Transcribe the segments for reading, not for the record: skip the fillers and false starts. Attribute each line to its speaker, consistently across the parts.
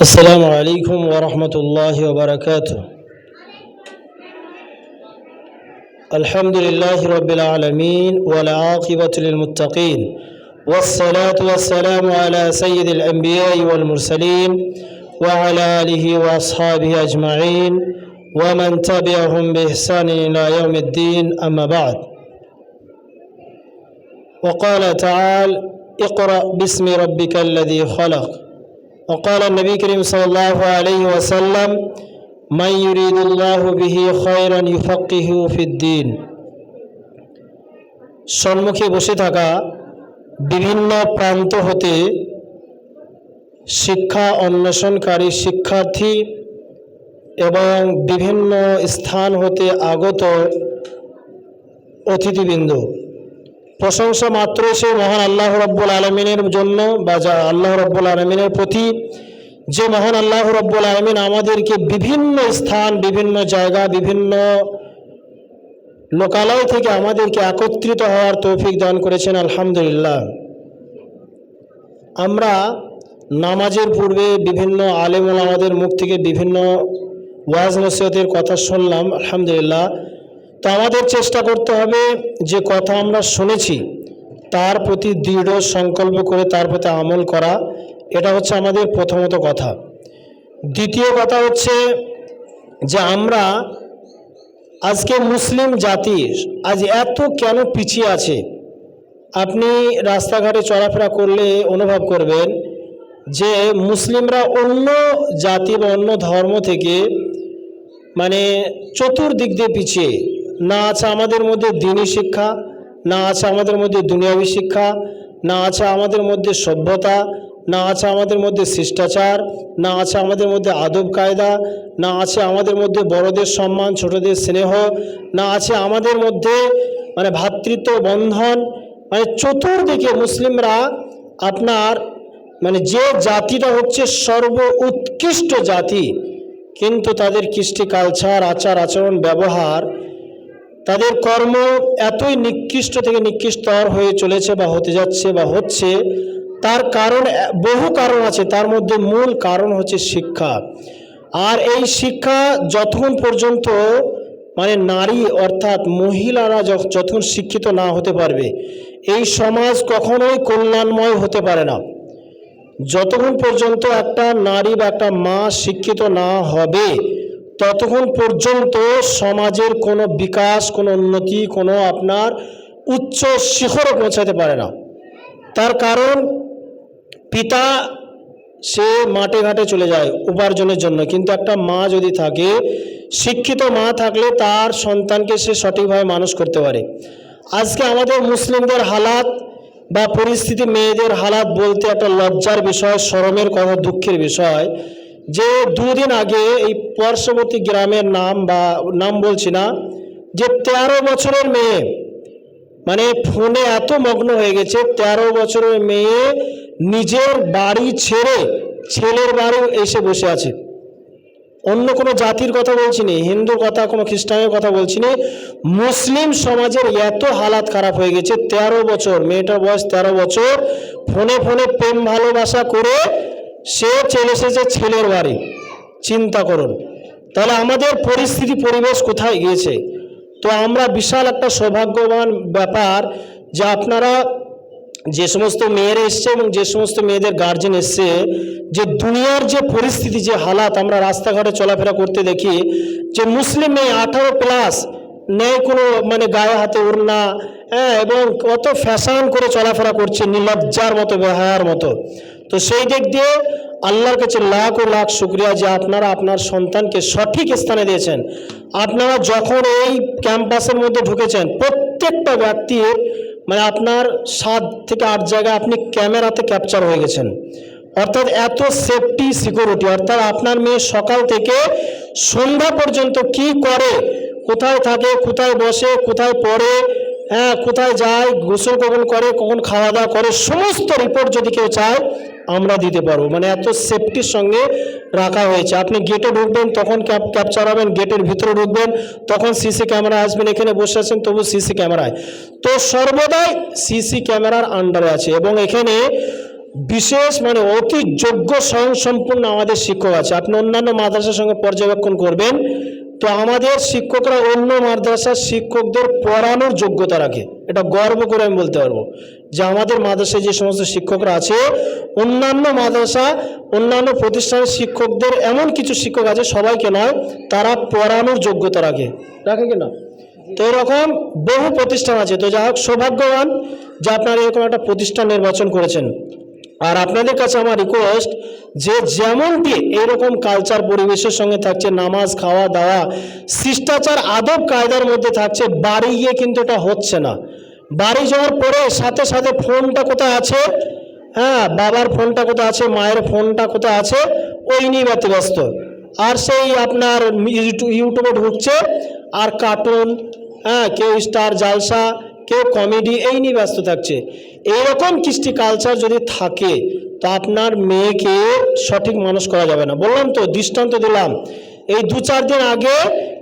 Speaker 1: السلام عليكم ورحمة الله وبركاته. الحمد لله رب العالمين والعاقبة للمتقين والصلاة والسلام على سيد الأنبياء والمرسلين وعلى آله وأصحابه أجمعين ومن تبعهم بإحسان إلى يوم الدين. أما بعد، وقال تعالى: اقرأ باسم ربك الذي خلق. وقال النبي الكريم صلى الله عليه وسلم: من يريد الله به خيرا يفقهه في الدين. সম্মুখে বসে থাকা বিভিন্ন প্রান্ত হতে শিক্ষা অন্বেষণকারী শিক্ষার্থী এবং বিভিন্ন স্থান হতে আগত অতিথিবৃন্দ, প্রশংসা মাত্র সে মহান আল্লাহ রব্বুল আলমিনের জন্য বা যা আল্লাহ রব্বুল আলমিনের প্রতি, যে মহান আল্লাহ রব্বুল আলমিন আমাদেরকে বিভিন্ন স্থান, বিভিন্ন জায়গা, বিভিন্ন লোকালয় থেকে আমাদেরকে একত্রিত হওয়ার তৌফিক দান করেছেন। আলহামদুলিল্লাহ। আমরা নামাজের পূর্বে বিভিন্ন আলেম ওলামাদের মুখ থেকে বিভিন্ন ওয়াজ নসিহতের কথা শুনলাম। আলহামদুলিল্লাহ। তো আমাদের চেষ্টা করতে হবে যে কথা আমরা শুনেছি তার প্রতি দৃঢ় সংকল্প করে তার প্রতি আমল করা। এটা হচ্ছে আমাদের প্রথমত কথা। দ্বিতীয় কথা হচ্ছে যে আমরা আজকে মুসলিম জাতি আজ এত কেন পিছিয়ে আছে। আপনি রাস্তাঘাটে চলাফেরা করলে অনুভব করবেন যে মুসলিমরা অন্য জাতি বা অন্য ধর্ম থেকে চতুর্দিক দিয়ে পিছিয়ে। না আছে আমাদের মধ্যে দ্বীনি শিক্ষা, না আছে আমাদের মধ্যে দুনিয়াবী শিক্ষা, না আছে আমাদের মধ্যে সভ্যতা, না আছে আমাদের মধ্যে শিষ্টাচার, না আছে আমাদের মধ্যে আদব কায়দা, না আছে আমাদের মধ্যে বড়দের সম্মান, ছোটদের স্নেহ, না আছে আমাদের মধ্যে ভ্রাতৃত্ব বন্ধন। চতুর্দিকে মুসলিমরা আপনার যে জাতিটা হচ্ছে সর্ব উৎকৃষ্ট জাতি, কিন্তু তাদের কৃষ্টি কালচার, আচার আচরণ, ব্যবহার, তাদের কর্ম এতই নিকৃষ্ট থেকে নিকৃষ্টতর হয়ে চলেছে বা হতে যাচ্ছে বা হচ্ছে। তার কারণ, বহু কারণ আছে, তার মধ্যে মূল কারণ হচ্ছে শিক্ষা। আর এই শিক্ষা যতক্ষণ পর্যন্ত নারী অর্থাৎ মহিলারা যতক্ষণ শিক্ষিত না হতে পারবে, এই সমাজ কখনোই কল্যাণময় হতে পারে না। যতক্ষণ পর্যন্ত একটা নারী বা একটা মা শিক্ষিত না হবে, ততক্ষণ পর্যন্ত সমাজের কোনো বিকাশ, কোনো উন্নতি, কোনো আপনার উচ্চ শিখরে পৌঁছাতে পারে না। তার কারণ, পিতা সে মাঠে ঘাটে চলে যায় উপার্জনের জন্য, কিন্তু একটা মা যদি থাকে, শিক্ষিত মা থাকলে তার সন্তানকে সে সঠিকভাবে মানুষ করতে পারে। আজকে আমাদের মুসলিমদের হালাত বা পরিস্থিতি, মেয়েদের হালাত বলতে একটা লজ্জার বিষয়, শরমের কথা, দুঃখের বিষয় যে দুদিন আগে এই পার্শ্ববর্তী গ্রামের নাম বলছি না, যে 13 বছরের মেয়ে ফোনে এত মগ্ন হয়ে গেছে, 13 বছরের মেয়ে নিজের বাড়ি ছেড়ে ছেলের বাড়ি এসে বসে আছে। অন্য কোনো জাতির কথা বলছি না, হিন্দুর কথা, কোনো খ্রিস্টানের কথা বলছি না, মুসলিম সমাজের এত হালাত খারাপ হয়ে গেছে। 13 বছর, মেয়েটার বয়স 13 বছর, ফোনে ফোনে প্রেম ভালোবাসা করে সে চলে এসেছে ছেলের বাড়ি। চিন্তা করুন তাহলে আমাদের পরিস্থিতি, পরিবেশ কোথায় গিয়েছে। তো আমরা বিশাল একটা সৌভাগ্যবান ব্যাপার যে আপনারা যে সমস্ত মেয়েরা এসছে এবং যে সমস্ত মেয়েদের গার্জেন এসছে, যে দুনিয়ার যে পরিস্থিতি, যে হালাত আমরা রাস্তাঘাটে চলাফেরা করতে দেখি, যে মুসলিম মেয়ে 18+ নেই কোনো গায়ে হাতে ওড়না, এবং কত ফ্যাশন করে চলাফেরা করছে, নির্লজ্জার মতো, বেহায়ার মতো। তো সেই দিক দিয়ে আল্লাহর কাছে লাখ ও লাখ শুকরিয়া যে আপনারা আপনার সন্তানকে সঠিক স্থানে দিয়েছেন। আপনারা যখন এই ক্যাম্পাসের মধ্যে ঢুকেছেন, প্রত্যেকটা ব্যক্তির আপনার 7 থেকে 8 জায়গায় আপনি ক্যামেরাতে ক্যাপচার হয়ে গেছেন। অর্থাৎ এত সেফটি, সিকিউরিটি, অর্থাৎ আপনার মেয়ে সকাল থেকে সন্ধ্যা পর্যন্ত কি করে, কোথায় থাকে, কোথায় বসে, কোথায় পড়ে, কোথায় যায়, গোসল কখন করে, কখন খাওয়া দাওয়া করে, সমস্ত রিপোর্ট যদি কেউ চায় আমরা দিতে পারবো। এত সেফটির সঙ্গে রাখা হয়েছে। আপনি গেটে ঢুকবেন তখন ক্যাপচার হবেন, গেটের ভিতরে ঢুকবেন তখন সিসি ক্যামেরা আসবেন, এখানে বসে আছেন তবু সিসি ক্যামেরায়। তো সর্বদাই সিসি ক্যামেরার আন্ডারে আছে। এবং এখানে বিশেষ মানে অতি যোগ্য স্বয়ংসম্পূর্ণ আমাদের শিক্ষক আছে। আপনি অন্যান্য মাদ্রাসার সঙ্গে পর্যবেক্ষণ করবেন, তো আমাদের শিক্ষকরা অন্য মাদ্রাসার শিক্ষকদের পড়ানোর যোগ্যতা রাখে। এটা গর্ব করে আমি বলতে পারবো যে আমাদের মাদ্রাসায় যে সমস্ত শিক্ষকরা আছে, অন্যান্য মাদ্রাসা অন্যান্য প্রতিষ্ঠানের শিক্ষকদের এমন কিছু শিক্ষক আছে, সবাইকে নয়, তারা পড়ানোর যোগ্যতা রাখে কিনা। তো এরকম বহু প্রতিষ্ঠান আছে। তো যাই হোক, সৌভাগ্যবান যে আপনারা এরকম একটা প্রতিষ্ঠান নির্বাচন করেছেন। আর আপনাদের কাছে আমার রিকোয়েস্ট যে যেমনটি এইরকম কালচার পরিবেশের সঙ্গে থাকছে, নামাজ, খাওয়া দাওয়া, শিষ্টাচার, আদব কায়দার মধ্যে থাকছে, বাড়ি গিয়ে কিন্তু এটা হচ্ছে না। বাড়ি যাওয়ার পরে সাথে সাথে ফোনটা কোথায় আছে, হ্যাঁ, বাবার ফোনটা কোথায় আছে, মায়ের ফোনটা কোথায় আছে, ওই নিয়ে ব্যস্ত। আর সেই আপনার ইউটিউবে ঢুকছে আর কার্টুন, হ্যাঁ, কেউ স্টার জালসা, কেউ কমেডি, এই নিয়ে ব্যস্ত থাকছে। এইরকম কৃষ্টি কালচার যদি থাকে তো আপনার মেয়েকে সঠিক মানুষ করা যাবে না। বললাম তো, দৃষ্টান্ত দিলাম। এই 2-4 দিন আগে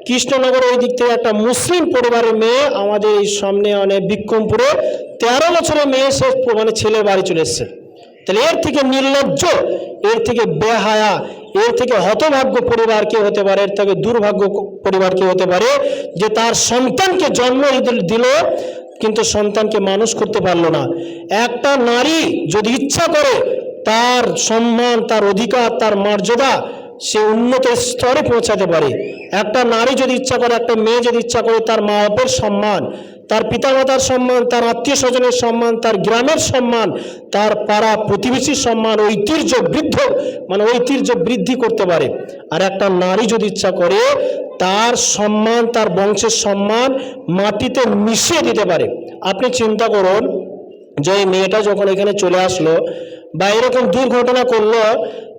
Speaker 1: কৃষ্ণনগর ওই দিক থেকে একটা মুসলিম পরিবারের মেয়ে আমাদের এই সামনে বিক্রমপুরে 13 বছরের মেয়ে, সে মানে ছেলের বাড়ি চলে এসছে। তাহলে এর থেকে নির্লজ্জ, এর থেকে বেহায়া, এর থেকে হতভাগ্য পরিবার কে হতে পারে, এর থেকে দুর্ভাগ্য পরিবার কে হতে পারে যে তার সন্তানকে জন্ম দিল কিন্তু সন্তানকে মানুষ করতে পারলো না। একটা নারী যদি ইচ্ছা করে তার সম্মান, তার অধিকার, তার মর্যাদা সে উন্নত স্তরে পৌঁছাতে পারে। একটা নারী যদি ইচ্ছা করে, একটা মেয়ে যদি ইচ্ছা করে, তার মা বাপের সম্মান, তার পিতামাতার সম্মান, তার আত্মীয় স্বজনের সম্মান, তার গ্রামের সম্মান, তার পাড়া প্রতিবেশীর সম্মান, ঐতিহ্য বৃদ্ধি করতে পারে। আর একটা নারী যদি ইচ্ছা করে তার সম্মান, তার বংশের সম্মান মাটিতে মিশিয়ে দিতে পারে। আপনি চিন্তা করুন যে এই মেয়েটা যখন এখানে চলে আসলো বা এরকম দুর্ঘটনা করলো,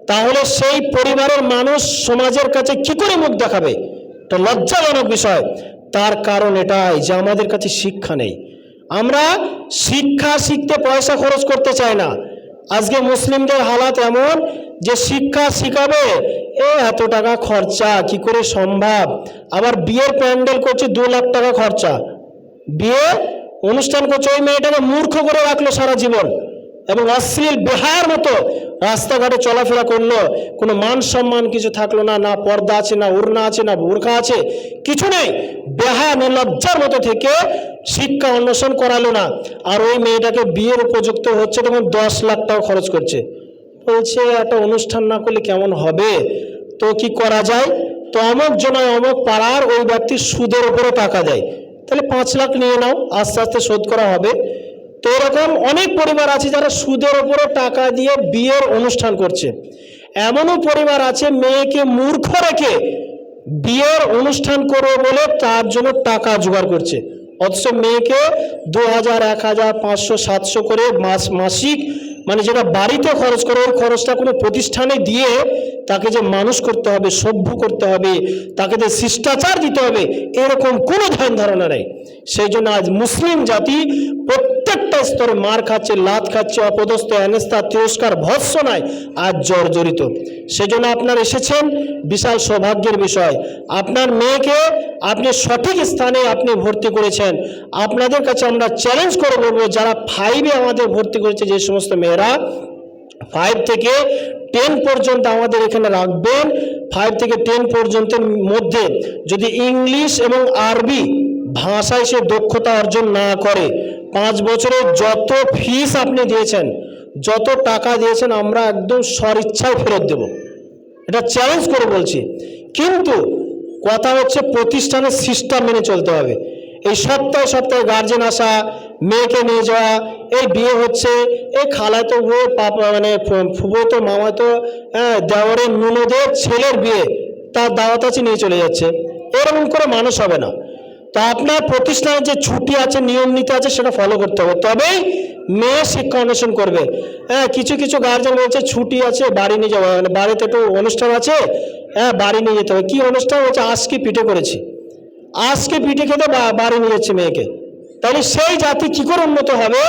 Speaker 1: তাহলে সেই পরিবারের মানুষ সমাজের কাছে কি করে মুখ দেখাবে? এটা লজ্জাজনক বিষয়। তার কারণ এটাই যে আমাদের কাছে শিক্ষা নেই। আমরা শিক্ষা শিখতে পয়সা খরচ করতে চাই না। আজকে মুসলিমদের হালাত এমন যে শিক্ষা শিখাবে, এত টাকা খরচা, কি করে সম্ভব? আবার বিয়ের প্যান্ডেল করছে 2 লাখ টাকা খরচা, বিয়ে অনুষ্ঠান করছে, ওই মেয়েটাকে মূর্খ করে রাখলো সারা জীবন, এবং অশ্লীল বেহায়ার মতো রাস্তাঘাটে চলাফেরা করলো। কোনো মান সম্মান কিছু থাকলো না, না পর্দা আছে, না ওড়না আছে, না বোরকা আছে, কিছু নেই। বেহায়া নির্লজ্জার মতো থেকে শিক্ষা অন্বেষণ করালো না। আর ওই মেয়েটাকে বিয়ের উপযুক্ত হচ্ছে তখন 10 লাখ টাকা খরচ করছে। বলছে একটা অনুষ্ঠান না করলে কেমন হবে? তো কি করা যায়? তো অমুক জনায় অমুক পাড়ার ওই ব্যক্তির সুদের উপরে টাকা দেয়, তাহলে 5 লাখ নিয়ে নাও, আস্তে আস্তে শোধ করা হবে। তো এরকম অনেক পরিবার আছে যারা সুদের উপরে টাকা দিয়ে বিয়ের অনুষ্ঠান করছে। এমনও পরিবার আছে মেয়েকে মূর্খ রেখে বিয়ের অনুষ্ঠান করবে বলে তার জন্য টাকা জোগাড় করছে, অথচ মেয়েকে 2000, 1000, 500, 700 করে মাসিক মানে যেটা বাড়িতে খরচ করে, ওই খরচটা কোনো প্রতিষ্ঠানে দিয়ে তাকে যে মানুষ করতে হবে, সভ্য করতে হবে, তাকে যে শিষ্টাচার দিতে হবে, এরকম কোনো ধ্যান ধারণা নেই। সেই জন্য আজ মুসলিম জাতি প্রত্যেকটা স্তরে মার খাচ্ছে, লাত খাচ্ছে, অপদস্থ, হেনস্থা, তিরস্কার, ভৎসনায় আজ জর্জরিত। সেজন্য আপনার এসেছেন, বিশাল সৌভাগ্যের বিষয়। আপনার মেয়েকে আপনি সঠিক স্থানে আপনি ভর্তি করেছেন। আপনাদের কাছে আমরা চ্যালেঞ্জ করে বলবো, যারা 5-এ আমাদের ভর্তি করেছে, যে সমস্ত মেয়েরা 5 থেকে 10 পর্যন্ত আমাদের এখানে রাখবেন, 5 থেকে 10 পর্যন্তের মধ্যে যদি ইংলিশ এবং আরবি ভাষায় সে দক্ষতা অর্জন না করে, 5 বছরের যত ফিস আপনি দিয়েছেন, যত টাকা দিয়েছেন, আমরা একদম স্বইচ্ছায় ফেরত দেব। এটা চ্যালেঞ্জ করে বলছি। কিন্তু কথা হচ্ছে প্রতিষ্ঠানের সিস্টেম মেনে চলতে হবে। এই সপ্তাহে সপ্তাহে গার্জেন আসা, মেয়েকে নিয়ে যাওয়া, এই বিয়ে হচ্ছে, এই খালাতো বউ, পাপা মানে ফুফুতো, মামাতো, দেওরের ননদের ছেলের বিয়ে, তার দাওয়াত আছে, নিয়ে চলে যাচ্ছে, এরকম করে মানুষ হবে না। তো আপনার প্রতিষ্ঠানের যে ছুটি আছে, নিয়ম নীতি আছে, সেটা ফলো করতে হবে, তবেই মেয়ে শিক্ষা অন্বেষণ করবে। কিছু কিছু গার্জেন বলছে ছুটি আছে বাড়ি নিয়ে যাওয়া, মানে বাড়িতে একটু অনুষ্ঠান আছে, বাড়ি নিয়ে যেতে হবে। কি অনুষ্ঠান হচ্ছে? আজকে পিঠে করেছি, আজকে পিঠে খেতে বাড়ি নিয়ে যাচ্ছে মেয়েকে। তাহলে সেই জাতি কি করে উন্নত হবে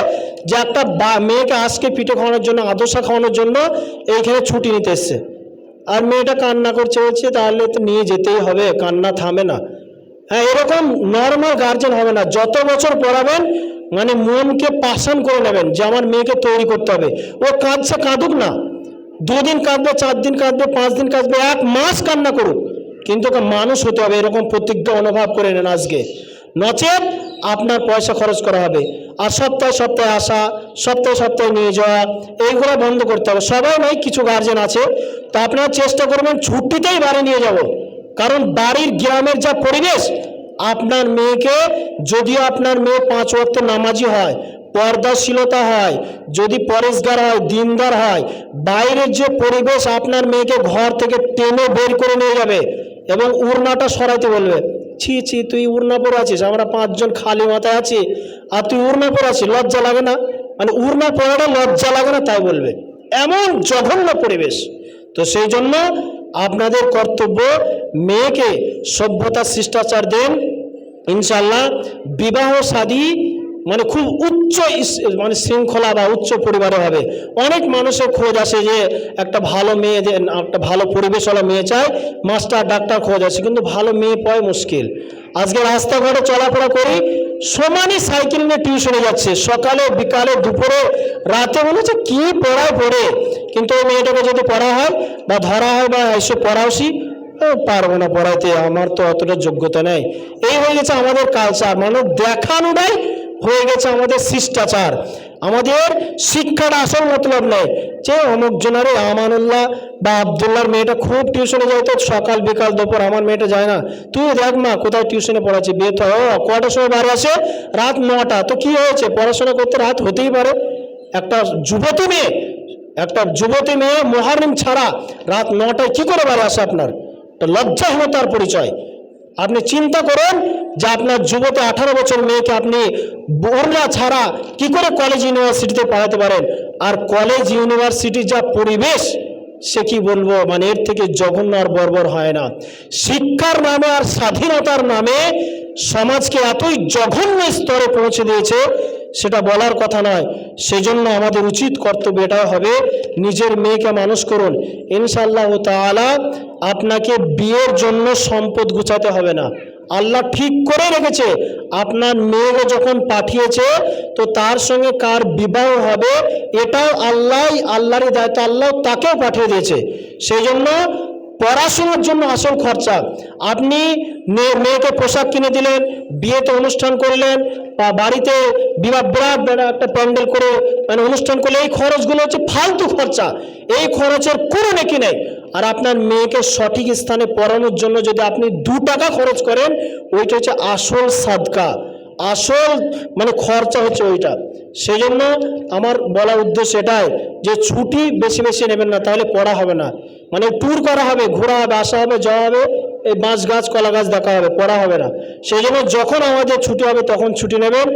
Speaker 1: যে একটা মেয়েকে আজকে পিঠে খাওয়ানোর জন্য, আদর্শা খাওয়ানোর জন্য এইখানে ছুটি নিতে এসছে, আর মেয়েটা কান্না করছে, বলছে তাহলে তো নিয়ে যেতেই হবে, কান্না থামে না। হ্যাঁ, এরকম নর্মাল গার্জেন হবে না। যত বছর পড়াবেন মানে মনকে পাষাণ করে নেবেন যে আমার মেয়েকে তৈরি করতে হবে। ও কাঁদছে, কাঁদুক না, 2 দিন কাঁদবে, 4 দিন কাঁদবে, 5 দিন কাঁদবে, 1 মাস কান্না করুক, কিন্তু ওকে মানুষ হতে হবে, এরকম প্রতিজ্ঞা অনুভব করে নেন আজকে। নচেত আপনার পয়সা খরচ করা হবে। আর সপ্তাহে সপ্তাহে আসা, সপ্তাহে সপ্তাহে নিয়ে যাওয়া, এইগুলো বন্ধ করতে হবে। সবাই নয়, কিছু গার্জেন আছে, তো আপনারা চেষ্টা করবেন ছুটিতেই বাড়ি নিয়ে যাব। কারণ বাড়ির গ্রামের যা পরিবেশ, আপনার মেয়েকে, যদিও আপনার মেয়ে 5 ওয়াক্ত নামাজি হয়, পর্দাশীলতা হয়, যদি পরেশগার হয়, দিনদার হয়, বাইরের যে পরিবেশ আপনার মেয়েকে ঘর থেকে টেনে বের করে নিয়ে যাবে এবং উড়নাটা সরাইতে বলবে। ছি ছি, তুই উড়না পরে আছিস, আমরা 5 জন খালি মাথায় আছি আর তুই উড়না পরে আছিস, লজ্জা লাগে না? মানে উড়না পরাটা লজ্জা লাগে না তাই বলবে, এমন জঘন্য পরিবেশ। তো সেই জন্য আপনাদের কর্তব্য মেয়েকে সভ্যতা শিষ্টাচার দেন, ইনশাল্লাহ বিবাহ শাদী মানে খুব উচ্চ মানে শৃঙ্খলা বা উচ্চ পরিবারে হবে। অনেক মানুষের খোঁজ আসে যে একটা ভালো মেয়ে, যে একটা ভালো পরিবেশওয়ালা মেয়ে চায়, মাস্টার ডাক্তার খোঁজ আসে, কিন্তু ভালো মেয়ে পাওয়া মুশকিল। আজকে রাস্তাঘাটে চলাফেরা করি, সমানই সাইকেল নিয়ে টিউশনে যাচ্ছে, সকালে বিকালে দুপুরে রাতে, মনে হচ্ছে কি পড়ায় পড়ে। কিন্তু ওই মেয়েটাকে যদি পড়া হয় বা ধরা হয় বা এসে পড়াওসি, পারবো না পড়াইতে, আমার তো অতটা যোগ্যতা নেই। এই হয়ে গেছে আমাদের কালচার, মানে দেখানোটাই হয়ে গেছে আমাদের শিষ্টাচার। আমাদের শিক্ষাটা আসল মতলব নেই যে অমুক জনারে আমানুল্লাহ বা আবদুল্লাহর মেয়েটা খুব টিউশনে যায়, তো সকাল বিকাল দুপুর, আমার মেয়েটা যায় না, তুই দেখ মা কোথায় টিউশনে পড়াচ্ছে, বিয়ে তো কটার সময় বাড়ি আসে, রাত 9টা, তো কি হয়েছে, পড়াশোনা করতে রাত হতেই পারে। একটা যুবতী মেয়ে মুহররম ছাড়া রাত 9টায় কি করে বাড়ি আসে? আপনার লজ্জাহীনতার পরিচয়। আপনি চিন্তা করেন যে আপনার যুবতী 18 বছর মেয়েকে আপনি বোরলা ছাড়া কি করে কলেজ ইউনিভার্সিটিতে পড়াতে পারেন? আর কলেজ ইউনিভার্সিটির যা পরিবেশ, সে কি বলবো, মানে এর থেকে জঘন্য আর বর্বর হয় না। শিক্ষার নামে আর স্বাধীনতার নামে সমাজকে এতই জঘন্য স্তরে পৌঁছে দিয়েছে, সেটা বলার কথা নয়। সেজন্য আমাদের উচিত কর্তব্য এটা হবে, নিজের মেয়েকে মানুষ করুন। ইনশাআল্লাহ তাআলা আপনাকে বিয়ের জন্য সম্পদ গুছাতে হবে না। আল্লাহ ঠিক করে রেখেছে, আপনার মেয়েকে যখন পাঠিয়েছে তো তার সঙ্গে কার বিবাহ হবে এটাও আল্লাহরই দায়িত্ব, আল্লাহ তাকেও পাঠিয়ে দিয়েছে। সেই জন্য পড়াশোনার জন্য আসল খরচা, আপনি মেয়েকে পোশাক কিনে দিলেন, বিয়েতে অনুষ্ঠান করলেন, বা বাড়িতে বিরাট একটা প্যান্ডেল করে মানে অনুষ্ঠান করলে, এই খরচগুলো হচ্ছে ফালতু খরচা, এই খরচের কোনো নেকি নেই। আর আপনার মেয়েকে সঠিক স্থানে পড়ানোর জন্য যদি আপনি 2 টাকা খরচ করেন, ওইটা হচ্ছে আসল সাদকা, আসল মানে খরচা হচ্ছে ওইটা। সেই জন্য আমার বলার উদ্দেশ্য এটাই যে ছুটি বেশি বেশি নেবেন না, তাহলে পড়া হবে না। মানে ট্যুর করা হবে, ঘোরা হবে, আসা হবে, যাওয়া হবে, এই বাঁশ গাছ কলা গাছ দেখা হবে, পড়া হবে না। সেই জন্য যখন আমাদের ছুটি হবে তখন ছুটি নেবেন।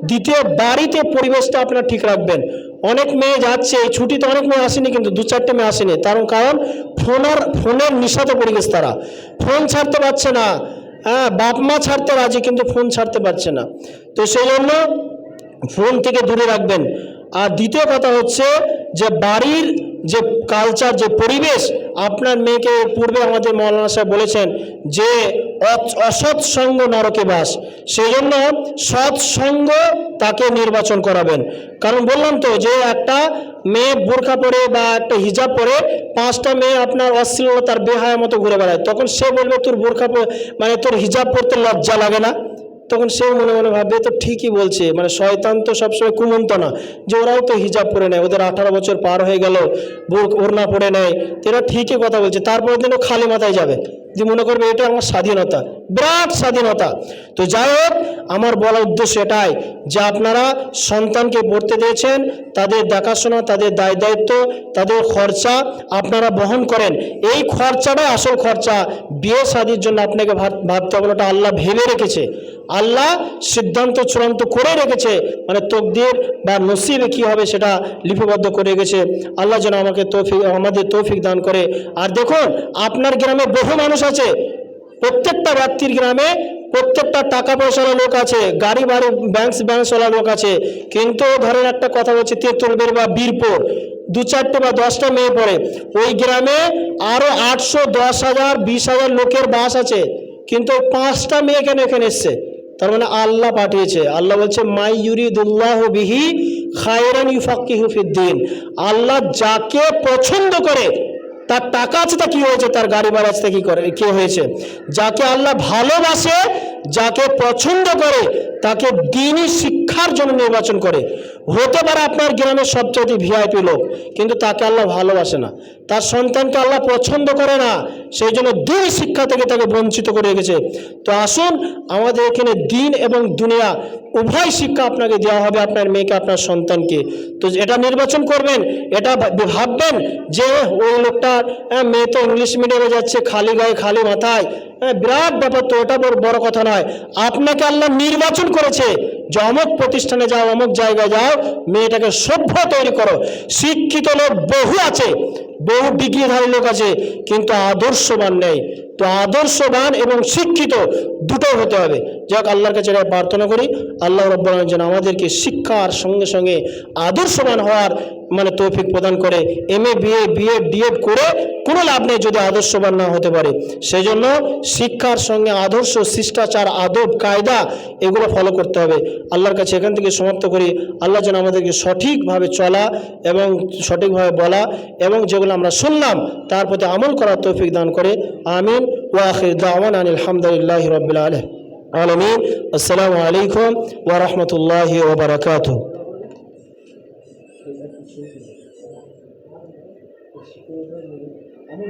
Speaker 1: দ্বিতীয়, বাড়িতে পরিবেশটা আপনারা ঠিক রাখবেন। অনেক মেয়ে যাচ্ছে, এই ছুটিতে অনেক মেয়ে আসেনি, কিন্তু 2-4টে মেয়ে আসেনি, কারণ ফোনের নিশাতে পড়ে গেছে, তারা ফোন ছাড়তে পারছে না। হ্যাঁ, বাপ মা ছাড়তে রাজি, কিন্তু ফোন ছাড়তে পারছে না। তো সেই জন্য ফোন থেকে দূরে রাখবেন। আর দ্বিতীয় কথা হচ্ছে যে বাড়ির যে কালচার, যে পরিবেশ, আপনার মেয়েকে পূর্বে আমাদের মৌলানা সাহেব বলেছেন যে অসৎসঙ্গ নরকে বাস, সেই জন্য সৎসঙ্গ তাকে নির্বাচন করাবেন। কারণ বললাম তো যে একটা মেয়ে বোরখা পরে বা একটা হিজাব পরে 5টা মেয়ে আপনার অশ্লীলতার বেহায়া মতো ঘুরে বেড়ায়, তখন সে বলবে তোর বোরখা মানে তোর হিজাব পরতে লজ্জা লাগে না? তখন সে মনে মনে ভাববে তো ঠিকই বলছে, মানে শয়তান তো সবসময় কুমন্ত না, যে ওরাও তো হিজাব পরে নেয়, ওদের 18 বছর পার হয়ে গেল, ওড়না পরে নেয়, এরা ঠিকই কথা বলছে। তারপরের দিনও খালি মাথায় যাবে, যে মনে করবে এটা আমার স্বাধীনতা, বিরাট স্বাধীনতা। তো যাই হোক, আমার বলার উদ্দেশ্য এটাই যে আপনারা সন্তানকে পড়তে দিয়েছেন, তাদের দেখাশোনা, তাদের দায় দায়িত্ব, তাদের খরচা আপনারা বহন করেন। এই খরচাটাই আসল খরচা। বিয়ে শাদীর জন্য আপনাকে ভাবতে হবে, ওটা আল্লাহ ভেবে রেখেছে, আল্লাহ সিদ্ধান্ত চূড়ান্ত করে রেখেছে, মানে তকদির বা নসিবে কি হবে সেটা লিপিবদ্ধ করে রেখেছে। আল্লাহ যেন আমাদের তৌফিক দান করে। আর দেখুন, আপনার গ্রামে বহু মানুষ আছে, প্রত্যেকটা ব্যক্তির গ্রামে প্রত্যেকটা টাকা পয়সাওয়ালা লোক আছে, গাড়ি বাড়ি ব্যাংকওয়ালা লোক আছে, কিন্তু ধরেন একটা কথা বলছে, তেঁতুলবের বা বীরপুর 2-4টে বা 10টা মেয়ে পড়ে, ওই গ্রামে আরো 800, 10,000, 20,000 লোকের বাস আছে, কিন্তু ওই 5টা মেয়ে কেন এখানে এসছে? তার মানে আল্লাহ পাঠিয়েছে। আল্লাহ বলছে মাই ইউরিদুল্লাহু বিহি খায়রান ইউফাক্কিহু ফিদ্দিন। আল্লাহ যাকে পছন্দ করে, তার টাকা আছে তা কি হয়েছে, তার গাড়ি বাড়ি আছে তা কি করে, কি হয়েছে? যাকে আল্লাহ ভালোবাসে, যাকে পছন্দ করে, তাকে দ্বীনি শিক্ষার জন্য নির্বাচন করে। হতে পারে আপনার গ্রামের সবচেয়ে ভিআইপি লোক, কিন্তু তাকে আল্লাহ ভালোবাসে না, তার সন্তানকে আল্লাহ পছন্দ করে না, সেই জন্য দ্বীনি শিক্ষা থেকে তাকে বঞ্চিত করে রেখেছে। তো আসুন, আমাদের এখানে দ্বীন এবং দুনিয়া উভয় শিক্ষা আপনাকে দেওয়া হবে, আপনার মেয়েকে, আপনার সন্তানকে। তো এটা নির্বাচন করবেন, এটা ভাববেন যে ওই লোকটার মেয়ে তো ইংলিশ মিডিয়ামে যাচ্ছে, খালি গায়ে খালি মাথায়, বিরাট ব্যাপার, তো এটা বড় কথা নয়। আপনাকে আল্লাহ নির্বাচন করেছে যে অমুক প্রতিষ্ঠানে যাও, অমুক জায়গায় যাও, মেয়েটাকে সভ্য তৈরি করো। শিক্ষিত লোক বহু আছে, বহু ডিগ্রিধারী লোক আছে, কিন্তু আদর্শবান নেই। তো আদর্শবান এবং শিক্ষিত দুটো হতে হবে। যাক, আল্লাহর কাছে প্রার্থনা করি আল্লাহ রাব্বুল আলামিন যেন আমাদেরকে শিক্ষার সঙ্গে সঙ্গে আদর্শবান হওয়ার তৌফিক প্রদান করে। MA BA BEd DEd করে কোনো লাভ নেই যদি আদর্শবান না হতে পারে। সেই জন্য শিক্ষার সঙ্গে আদর্শ, শিষ্টাচার, আদব, কায়দা এগুলো ফলো করতে হবে। আল্লাহর কাছে এখান থেকে সমাপ্ত করি। আল্লাহ যেন আমাদেরকে সঠিকভাবে চলা এবং সঠিকভাবে বলা এবং যেগুলো আমরা শুনলাম তার প্রতি আমল করার তৌফিক দান করে। আমিন। ওয়া আখির দাওয়ানা আনিল হামদুলিল্লাহি রাব্বিল আলামিন। আসসালামু আলাইকুম ওয়া রাহমাতুল্লাহি ওয়া বারাকাতুহু।
Speaker 2: আমি